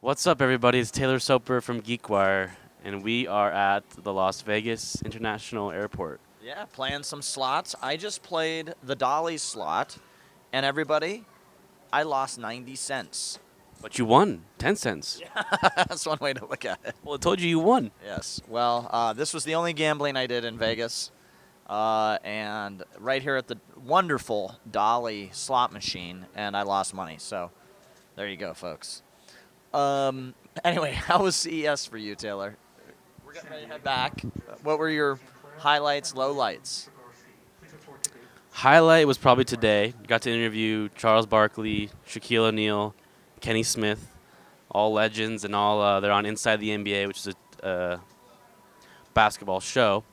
What's up, everybody? It's Taylor Soper from GeekWire, and we are at the Las Vegas International Airport. Yeah, playing some slots. I just played the Dolly slot, and everybody, I lost 90 cents. But you won 10 cents. That's one way to look at it. Well, I told you won. Yes. Well, this was the only gambling I did in Vegas. And right here at the wonderful Dolly slot machine, and I lost money. So there you go, folks. Anyway, how was CES for you, Taylor? We're getting ready to head back. What were your highlights, lowlights? Highlight was probably today. Got to interview Charles Barkley, Shaquille O'Neal, Kenny Smith, all legends, and all they're on Inside the NBA, which is a basketball show.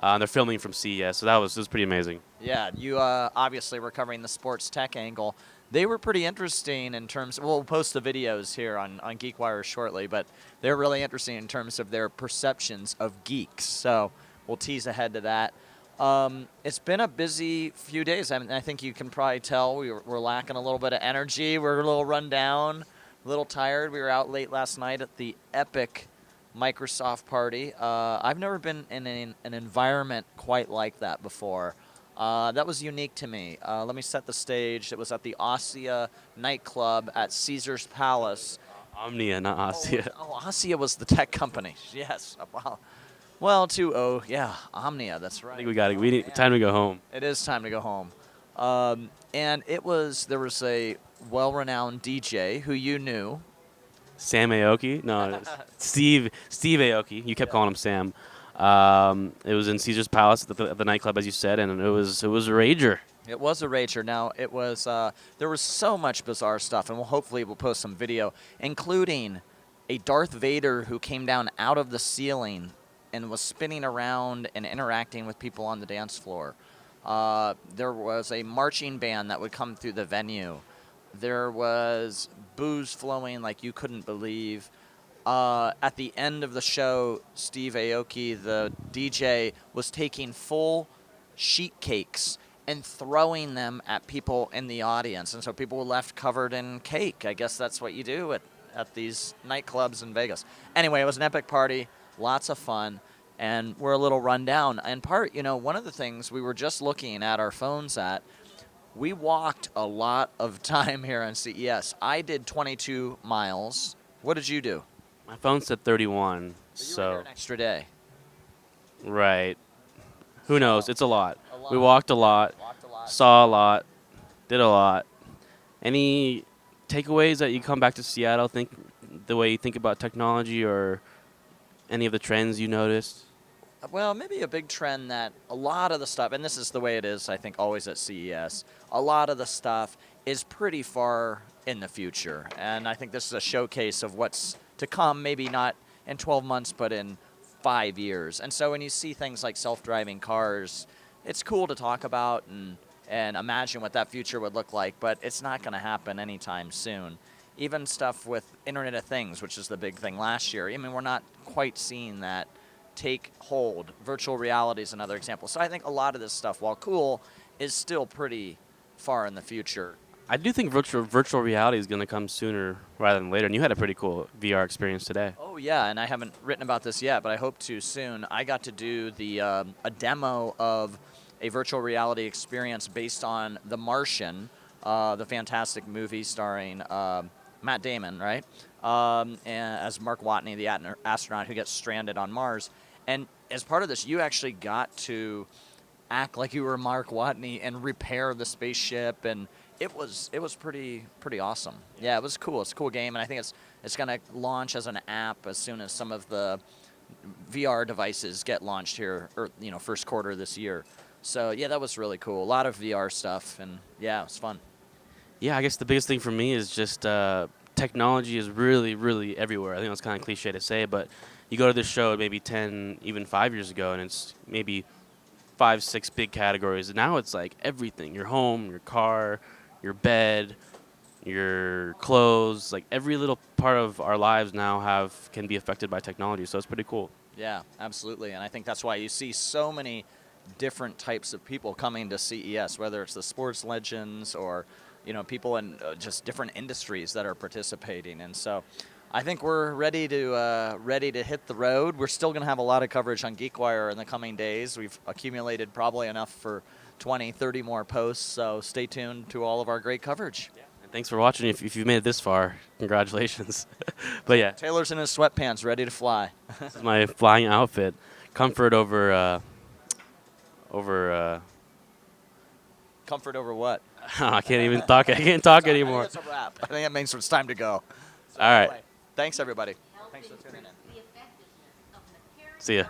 They're filming from CES, so it was pretty amazing. Yeah, you obviously were covering the sports tech angle. They were pretty interesting in terms. We'll post the videos here on GeekWire shortly, but they're really interesting in terms of their perceptions of geeks. So we'll tease ahead to that. It's been a busy few days. I mean, I think you can probably tell we're lacking a little bit of energy. We're a little run down, a little tired. We were out late last night at the epic Microsoft party. I've never been in an environment quite like that before. That was unique to me. Let me set the stage. It was at the Ossia nightclub at Caesar's Palace. Omnia, not Ossia. Oh, Ossia was the tech company. Yes. Well, yeah, Omnia. That's right. I think we need time to go home. It is time to go home. And there was a well-renowned DJ who you knew. Sam Aoki? No, Steve Aoki. You kept calling him Sam. It was in Caesar's Palace at the nightclub, as you said, and it was a rager. It was a rager. Now, it was there was so much bizarre stuff, and hopefully we'll post some video, including a Darth Vader who came down out of the ceiling and was spinning around and interacting with people on the dance floor. There was a marching band that would come through the venue. There was booze flowing like you couldn't believe. At the end of the show, Steve Aoki, the DJ, was taking full sheet cakes and throwing them at people in the audience. And so people were left covered in cake. I guess that's what you do at these nightclubs in Vegas. Anyway, it was an epic party, lots of fun, and we're a little run down. And one of the things we were just looking at our phones at, we walked a lot of time here on CES. I did 22 miles. What did you do? My phone said 31, So you were here an extra day. Right. Who knows? It's a lot. A lot. We walked a lot, saw a lot, did a lot. Any takeaways that you come back to Seattle, think the way you think about technology or any of the trends you noticed? Well, maybe a big trend that a lot of the stuff, and this is the way it is, I think, always at CES, a lot of the stuff is pretty far in the future. And I think this is a showcase of what's to come, maybe not in 12 months, but in 5 years. And so when you see things like self-driving cars, it's cool to talk about and imagine what that future would look like, but it's not going to happen anytime soon. Even stuff with Internet of Things, which is the big thing last year. I mean, we're not quite seeing that take hold. Virtual reality is another example. So I think a lot of this stuff, while cool, is still pretty far in the future. I do think virtual reality is going to come sooner rather than later, and you had a pretty cool VR experience today. Oh, yeah, and I haven't written about this yet, but I hope to soon. I got to do a demo of a virtual reality experience based on The Martian, the fantastic movie starring Matt Damon, right? And as Mark Watney, the astronaut who gets stranded on Mars. And as part of this, you actually got to act like you were Mark Watney and repair the spaceship, and it was pretty awesome. Yeah, it was cool. It's a cool game, and I think it's going to launch as an app as soon as some of the VR devices get launched here, or first quarter this year. So yeah, that was really cool. A lot of VR stuff, and yeah, it was fun. Yeah, I guess the biggest thing for me is just technology is really, really everywhere. I think it's kind of cliche to say, but you go to this show maybe 10, even 5 years ago, and it's maybe 5, 6 big categories. And now it's like everything: your home, your car, your bed, your clothes. Like every little part of our lives now can be affected by technology. So it's pretty cool. Yeah, absolutely. And I think that's why you see so many different types of people coming to CES, whether it's the sports legends or people in just different industries that are participating. And so I think we're ready to hit the road. We're still going to have a lot of coverage on GeekWire in the coming days. We've accumulated probably enough for 20, 30 more posts, so stay tuned to all of our great coverage. Yeah. And thanks for watching. If you've made it this far, congratulations. But yeah, Taylor's in his sweatpants, ready to fly. this is my flying outfit. Comfort over over. Comfort over what? I can't even talk. I can't talk I anymore. think that's a wrap. I think that means it's time to go. So All right. anyway, thanks, everybody. Thanks for tuning in. See ya.